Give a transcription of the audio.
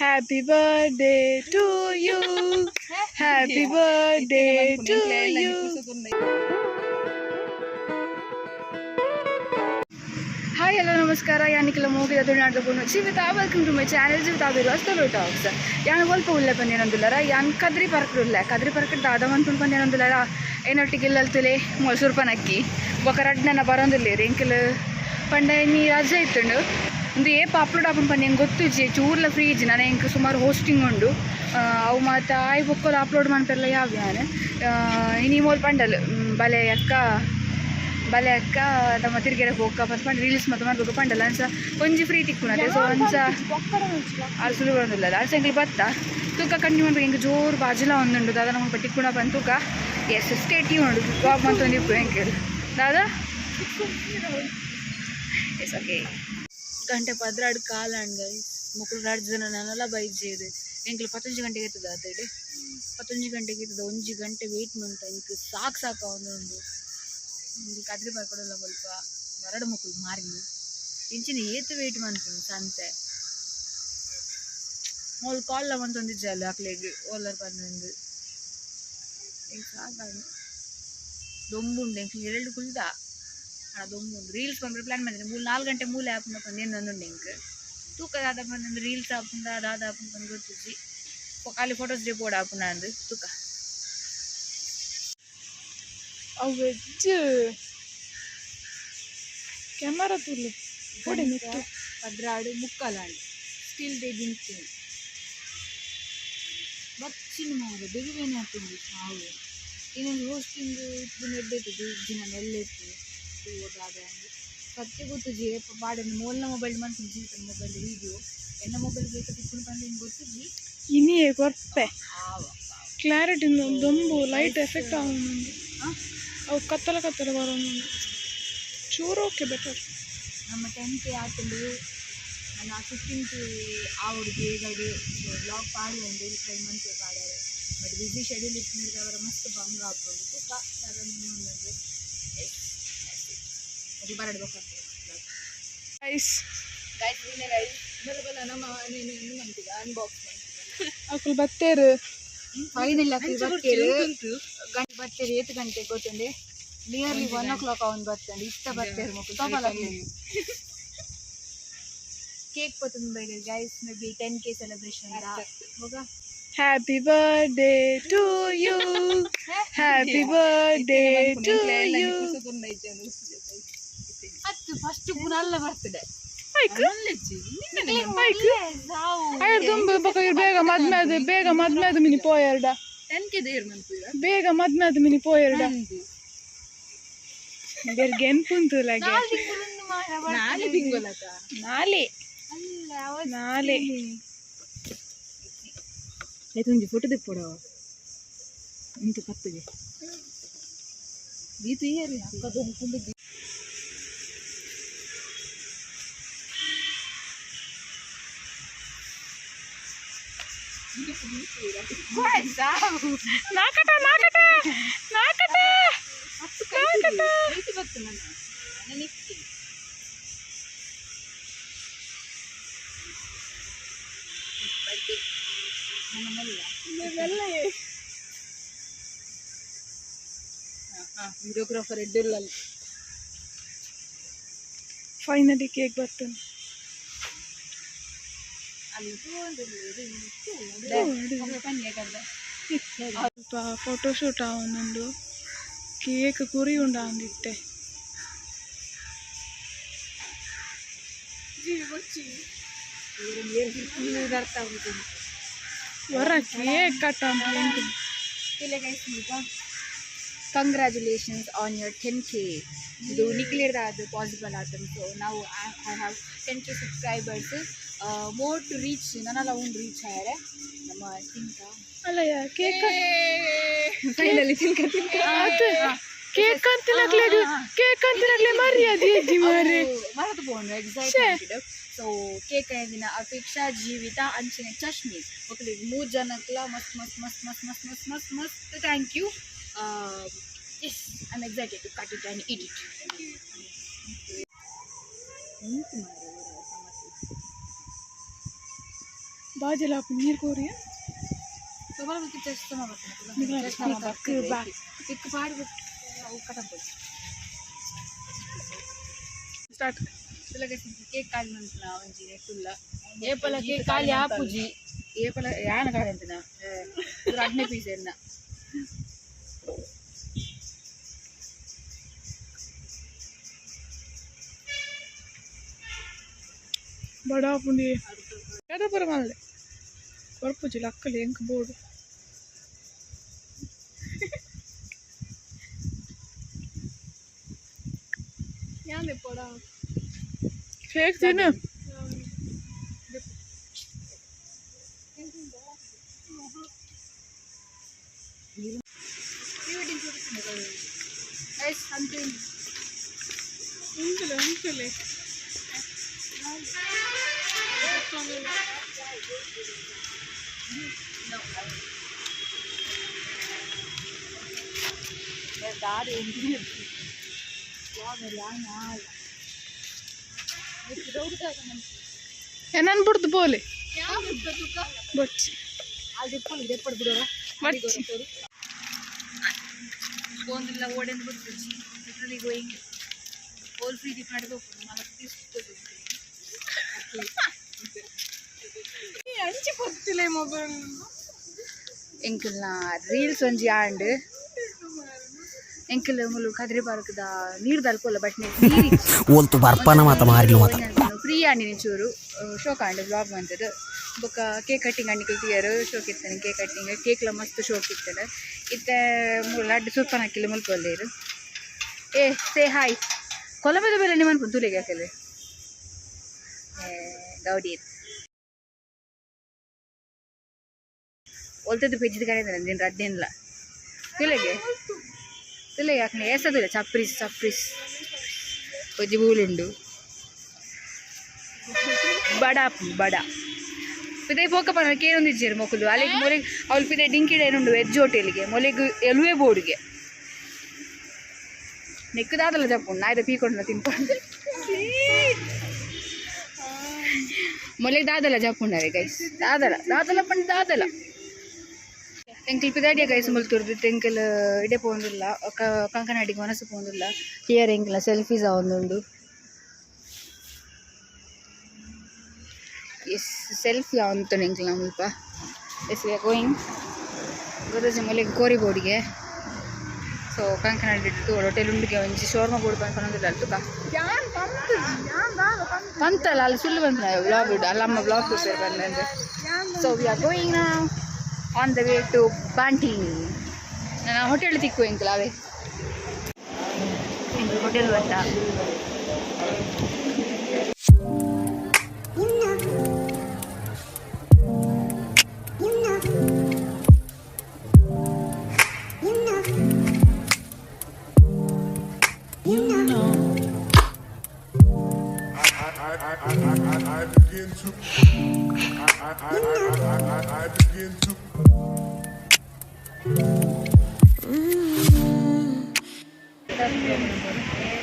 Happy birthday to you. Happy birthday to you. Hi hello ನಮಸ್ಕಾರ ಯಾನಿಕ್ಕೆಲ್ಲ ಮೂಗಿದ Tulunadu Jeevitha welcome to my channel Jeevitha ಬಿರುವಾಸ್ ತೊಲು ಟಾಕ್ಸ್ ಯಾನು ಸ್ವಲ್ಪ ಉಲ್ಲೆ ಬಂದೇನಂದುಲ್ಲಾರ ಯಾನ್ ಕದ್ರಿ ಪರ್ಕಡ್ ದಾದ ಮಂತು ಬಂದೇನಂದುಲ್ಲಾರ ಏನೊಟ್ಟಿಗೆ ಇಲ್ಲಲ್ತಲೆ ಮೊಸರು ಪನಕ್ಕಿ ಬೊಕರಡ್ನ ಬರೋಂದಿಲ್ಲೇರಿ ಎಂಕಲ್ ಪಂಡ ನೀ ರಜೆ ಇತ್ತುಂಡು ಒಂದು ಏಪ್ ಅಪ್ಲೋಡ್ ಆಪನ್ ಪಂಡಿ ಹೆಂಗೆ ಗೊತ್ತು ಚೂರ್ಲ ಫ್ರೀ ಇಜ್ಜಿ ನಾನು ಹೆಂಗೆ ಸುಮಾರು ಹೋಸ್ಟಿಂಗ್ ಉಂಡು ಅವು ಮತ್ತು ಆಯ್ ಬುಕ್ಕಲ್ಲಿ ಅಪ್ಲೋಡ್ ಮಾಡ್ತಾರಲ್ಲ ಯಾವ್ಯಾನು ಇನಿ ಮೋಲ್ ಪಂಡಲ್ ಬಲೆ ಅಕ್ಕ ನಮ್ಮ ತಿರುಗೇರಕ್ಕೆ ಹೋಗಕ್ಕ ಪಂಡು ರೀಲ್ಸ್ ಮತ್ತು ಮಾಡ್ಬೇಕು ಪಂಡಲ್ಲ ಅನ್ಸ ಒಂಜಿ ಫ್ರೀ ತಿಕ್ಕುನದೆ ಸೊ ಅನ್ಸ ಅದು ಸುಲಭ ಬಂದಿಲ್ಲ ಅನ್ಸ ಎಂಗ್ಲಿ ಬತ್ತ ತೂಕ ಕಂಟಿನ್ಯೂ ಮಾಡ್ಬೇಕು ಹೆಂಗೆ ಜೋರು ಬಾಜಿಲ ಒಂದುಂಡು ದಾದ ನಮಗೆ ಟಿಕ್ಕುಣ ಬಂದು ತೂಕ ಎಸ್ ಸ್ಟೇಟಿ ಉಂಡು ಜಾಬ್ ಅಂತ ಒಂದು ಇಪ್ಪು ಹೆಂಗೆ ದಾದ ಎಸ್ ಓಕೆ ಗಂಟೆ ಪದ್ರಾಡು ಕಾಲಾಂಡ್ ಗೈಸ್ ಮುಕ್ಕಳು 2 ಜನ ನಾನೆಲ್ಲ ಬೈಜೇದು ಎಂಕ್ಲು 11 ಗಂಟೆಗೆ ಎತ್ತದ ಅದೇ 11 ಗಂಟೆಗೆ ಎತ್ತದ 1 ಗಂಟೆ ವೆಯ್ಟ್ ಮಾಡ್ತ ಇಂಕ ಸಾಕು ಒಂದೊಂದು ಕದ್ರಿ ಬರ್ಕೊಡಲ್ಲ ಸ್ವಲ್ಪ ಹೊರಡು ಮುಕ್ಕಳು ಮಾರಿನು ಇಂಚಿನ ಏತು ವೆಯ್ಟ್ ಮಾಡ್ತೀನಿ ಸಂತೆ ಅವ್ಳು ಕಾಲ್ಲ ಮಂತೊಂದಿಜ್ಜೆ ಅಲ್ಲ ಹಾಕ್ಲಿಗೆ ಓಲರ್ ಬಂದು ಹೆಂಗೆ ಸಾಕಾಗ ದೊಂಬುಂಡು ಎಂಕ್ಲು 2 ಕುಲ್ದ ದೊಂಬುಂಡು ರೀಲ್ಸ್ ಬಂದ್ರೆ ಪ್ಲಾನ್ ಮಾಡಿದ್ರೆ 3-4 ಗಂಟೆ ಮೂಲೆ ಆಪುಂಡು ಬಂದು ಏನೊಂದುಂಡು ಹೆಂಗೆ ತೂಕ ದಾದ ಬಂದು ರೀಲ್ಸ್ ಆಪುಂಡ ದಾದ ಆಪುಂಡು ಬಂದು ಗೊತ್ತಿಜ್ಜಿ ಖಾಲಿ ಫೋಟೋಸ್ ರಿಪೋರ್ಟ್ ಆಪುಂಡ ಅಂದು ತೂಕ ಅವಜ್ಜ ಕ್ಯಾಮರಾ ತುರ್ಲಿ ಕೊಡಿ ಮಿಟ್ಟು ಪದ್ರಾಡು ಮುಕ್ಕಲಾಂಡು ಸ್ಟಿಲ್ ದೇ ದಿಂತೀನಿ ಬಚ್ಚಿನ ಮಾರು ಬೆಗುವೇನೆ ಹಾಕೊಂಡು ಸಾವು ಇನ್ನೊಂದು ಹೋಸ್ಟಿಂಗ್ ಇಟ್ಟು ನೆಡ್ಡೆತ್ತಿದ್ದು ದಿನ ನೆಲ್ಲೆತ್ತು ಹೋದಾದ ಸತ್ಯ ಗೊತ್ತಿಜ್ಜಿ ಪಾಡನ್ನು ಮೋಲ್ನ ಮೊಬೈಲ್ ಮಾಡ್ತೀನಿ ಜೀವಿತ ಮೊಬೈಲ್ ವೀಡಿಯೋ ಎನ್ನ ಮೊಬೈಲ್ ಬೇಕು ತಿಳ್ಕೊಂಡು ಬಂದು ಹಿಂಗೆ ಗೊತ್ತಿಜ್ಜಿ ಇನ್ನೇ ಕೊರ್ಪೆ ಕ್ಲಾರಿಟಿ ದೊಂಬು ಲೈಟ್ ಎಫೆಕ್ಟ್ ಆಗೋದು ಅವು ಕತ್ತಲ ಬರೋದು ಚೂರು ಓಕೆ ಬೆಟರ್ ನಮ್ಮ 10K ಆತಂದು ನಾನು 15th ಆವಡಿಗೆ ಈಗಡೆ ಬ್ಲಾಗ್ ಪಾಡಿ ಒಂದು 5 ಮಂತ್ ಪಾಡ್ಯಾರೆ ಬಟ್ ಬಿಸಿ ಶೆಡ್ಯೂಲ್ ಇಟ್ಟು ಅವರ ಮಸ್ತ್ ಭಂಗ ಆಗ್ಬೋದು ತೂಕ ಒಂದಂದ್ರೆ ಅದು ಬರಡ್ಬೇಕಾಗ್ತದೆ ಗೈಸ್ ಬರಬಲ್ಲ ನಮ್ಮ ನೀನು ಮಂತಿಗ ಅನ್ಬಾಕ್ಸ್ ಮಾಡ್ತಿದ್ದೆ ಅಕ್ಕಳು ಬತ್ತೇರು ಫೈನಲ್ ಅಕ್ಕಳು ಬತ್ತೇರು ಗಂಟೆ ಬತ್ತೇರು 8 ಗಂಟೆಗೆ ಗೊತ್ತಂಡೆ ನಿಯರ್ಲಿ 1 o'clock ಅವನು ಬರ್ತಂಡೆ ಇಷ್ಟ ಬತ್ತೇರು ಮಕ್ಕಳು ತಗೊಲ್ಲ ಕೇಕ್ ಪತ್ತೊಂದು ಬೇಡ guys may be 10K celebration ಹೋಗ happy birthday to you happy birthday to you ಅದು ಫಸ್ಟ್ ಪುನಲ್ಲ ಬರ್ತಡೆ ಬೇಗ ಮದ್ಮೇದು ಮಿನಿ ಪೋಯರ್ಡ ಬೇಗ ಮದ್ಮೇದು ಮಿನಿ ಪೋಯರ್ಡ ಬೇರೆ ಎಂಪುಂತು ನಾಳೆ ಆಯ್ತು ಫೋಟೋ ತೆಪ್ಪೋಡ ಇಂತು ಕತ್ತಿಗೆ ಗೀತು ಏರಿ ಅಕ್ಕದು ಅಂದ್ಕೊಂಡಿದ್ದಿ ವಿಡಿಯೋಗ್ರಾಫರ್ ಎಡ್ಡಿಲ್ಲ ಫೈನಲಿ ಕೇಕ್ ಬರ್ತಾನೆ ಸ್ವಲ್ಪ ಫೋಟೋಶೂಟ್ ಅವನೊಂದು ಕೇಕ್ ಕುರಿ ಉಂಡ ಅಂದಿಟ್ಟೆ ವರ ಕೇಕ್ ಕಟ್ಟ ಕಂಗ್ರ್ಯಾಚುಲೇಷನ್ಸ್ ಆನ್ ಯುವರ್ 10K ಇದು ನಿಕ್ಲಿಯರ್ ಅದು ಪಾಸಿಬಲ್ ಆಗ್ತದೆ ಸೊ ನಾವು I have 10K subscribers more to reach ನನ್ನೆಲ್ಲ ಒಂದು ರೀಚ್ ಆಯ್ರೆ ನಮ್ಮ ತಿಂಕ ಅಲ್ಲ ಕೇಕ್ ಫೈನಲಿ ತಿಂಕ ಕೇಕ್ ಅಂತಿನಕ್ಲೆ ಮರ್ಯಾದೆ ಇದ್ದಿ ಮಾರೆ ಮರತು ಬೋಂಡು ಎಕ್ಸೈಟೆಡ್ ಸೊ ಕೇಕ್ ದಿನ ಅಪೇಕ್ಷಾ ಜೀವಿತಾ ಅಂಚಿನ ಚಶ್ಮಿ ಓಕೆ 3 ಜನಕ್ಲ ಮಸ್ತ್ thank you yes I'm excited to cut it and eat it बाजला आप नीर को रही है तो बार में चश्मा निकला एक बार वो खत्म हो स्टार्ट लगे केक काल मंतना ಒಂಜಿ ಫುಲ್ಲ ಏಪಲ ಕೇಕ್ ಕಾಲಿ ಆಪುಜಿ ಏಪಲ ಯಾನ ಕಾರಂತನ ಅಡ್ನೆ ಪೀಸ್ ಎನ್ನ बड़ा पुंडी क्या पर माले और पूछ लक्कल एंक बोर्ड यहाँ दे पड़ा फेक थी ना उनके ಏನನ್ ಬಿಡ್ದು ಬೋಲೆ ಬಚ್ಚಿ ಒಂದಿಲ್ಲ ಓಡೆಂದು ಬಿಡ್ತೀವಿ ಲಿಟ್ರಲಿ ಗೋಯಿಂಗ್ ಓಲ್ ಫ್ರೀ ಗಿಫ್ಟ್ ಮಾಡಿದ್ದು ನಾಲ್ಕು ಪೀಸ್ ಅಂಚಿ ಗೊತ್ತಿಲ್ಲ ಮೊಬೈಲ್ ಎಂಕಲ್ನ ರೀಲ್ಸ್ ಒಂಜಿ ಆಂಡ್ ಎಂಕಲ್ ಮುಲು ಕದ್ರಿ ಪಾರ್ಕ್ದ ನೀರು ದಲ್ಕೊಲ್ಲ ಬಟ್ ಓಲ್ತು ಬರ್ಪನ ಮಾತ ಮಾರಿಲು ಮಾತ ಫ್ರೀ ಆಂಡಿ ನಿಂಚೂರು ಶೋಕ್ ಆಂಡ್ ಬ್ಲಾಗ್ ಬಂತದ್ದು ಬೊಕ್ಕ ಕೇಕ್ ಕಟ್ಟಿಂಗ್ ಅಂಡಿ ಕಲ್ತಿಯಾರು ಶೋಕ್ ಇರ್ತಾನೆ ಕೇಕ್ ಕಟ್ಟಿಂಗ್ ಕೇಕ್ಲ ಮಸ್ತ್ ಶೋಕ್ ಇರ್ತಾನೆ ಇತ್ತೆ ಲಡ್ಡು ಸುರ್ಪನ ಹಾಕಿಲ್ಲ ಮುಲ್ಕೊಲ್ಲೇರು ಏ ಸೇ ಹಾಯ್ ಕೊಲಂಬದ ಬೆಲೆ ನಿಮ್ಮ ಅನ್ಕೊಂಡು ತುಲಿಗೆ ಹಾಕಲ್ರಿ ಗೌಡಿ ಒಲ್ತದ್ದು ಪೆಜ್ಜಿದ ಕಡೆ ನೀನು ರಡ್ಡಿಲ್ಲ ತುಲೆಗೆ ತುಲೆಗೆ ಹಾಕಿ ಎಸದಿಲ್ಲ ಚಪ್ರೀಸ್ ಚಪ್ರೀಸ್ ಪೊಜ್ಜಿ ಬೂಲುಂಡು ಬಡ ಬಡ ಪಿದೆ ಪೋಕಪ್ಪ ಕೇನೊಂದು ಇಜ್ಜೇರು ಮೊಕ್ಕಲು ಅಲ್ಲಿಗೆ ಮೊಲೆಗೆ ಅವಳು ಪಿದೆ ಡಿಂಕಿಡ ಏನುಂಡು ವೆಜ್ ಹೋಟೆಲ್ಗೆ ಮೊಲೆಗೆ ಎಲುವೆ ಬೋರ್ಡ್ಗೆ ನೆಕ್ಕದಾದಲ್ಲ ಜಪ್ಪು ನಾಯ್ದ ಪೀಕೊಂಡು ತಿನ್ಕೊಂಡು ಮೊಲೆಗೆ ದಾದಲ್ಲ ಜಪ್ಪುಂಡವೆ ಗೈಸ್ ದಾದಲ್ಲ ಪಂಡ ದಾದಲ್ಲ ಎಂಕಲ್ ಪಿದಾಡಿಯ ಗೈಸ್ ಮುಲ್ತುರ್ದು ಎಂಕಲ್ ಇಡೆ ಪೋಂದಿಲ್ಲ ಕಂಕನಾಡಿಗೆ ಮನಸ್ಸು ಪೋಂದಿಲ್ಲ ಹಿಯರ್ ಎಂಕಲ ಸೆಲ್ಫೀಸ್ ಒಂದುಂಡು ಎಸ್ ಸೆಲ್ಫಿ ಆವಂತು ಎಂಕಲ್ ಮುಲ್ಪ ಎಸ್ ವಿ ಆರ್ ಗೋಯಿಂಗ್ ಗೊತ್ತಜ ಮೊಲೆಗೆ ಕೋರಿ ಬೋರ್ಡಿಗೆ ಸೊ ಕಂಕನಾಡಿ ಹೋಟೆಲ್ ಉಂಡಿಗೆ ಒಂಚಿ ಶೋರ್ಮ ಬೋರ್ಡ್ ಪನ್ಪನೊಂದಿಲ್ಲ ಅಲ್ತುಕ ಪಂತಲ್ಲ ಅಲ್ಲಿ ಸುಳ್ಳು ಬಂತು ಬ್ಲಾಗ್ ಇಡು ಅಲ್ಲಮ್ಮ ಬ್ಲಾಗ್ ಪ್ರಿಪೇರ್ ಬಂದ್ರೆ ಸೊ ವಿ ಆರ್ ಗೋಯಿಂಗ್ ನಾವು on the way to Banti. ನಾನು ಹೋಟೆಲ್ ತಿಕ್ಕು ಎಂಕಲ್ ಅವೇ ಎಂಕಲ್ ಹೋಟೆಲ್ ಬಂತ I begin to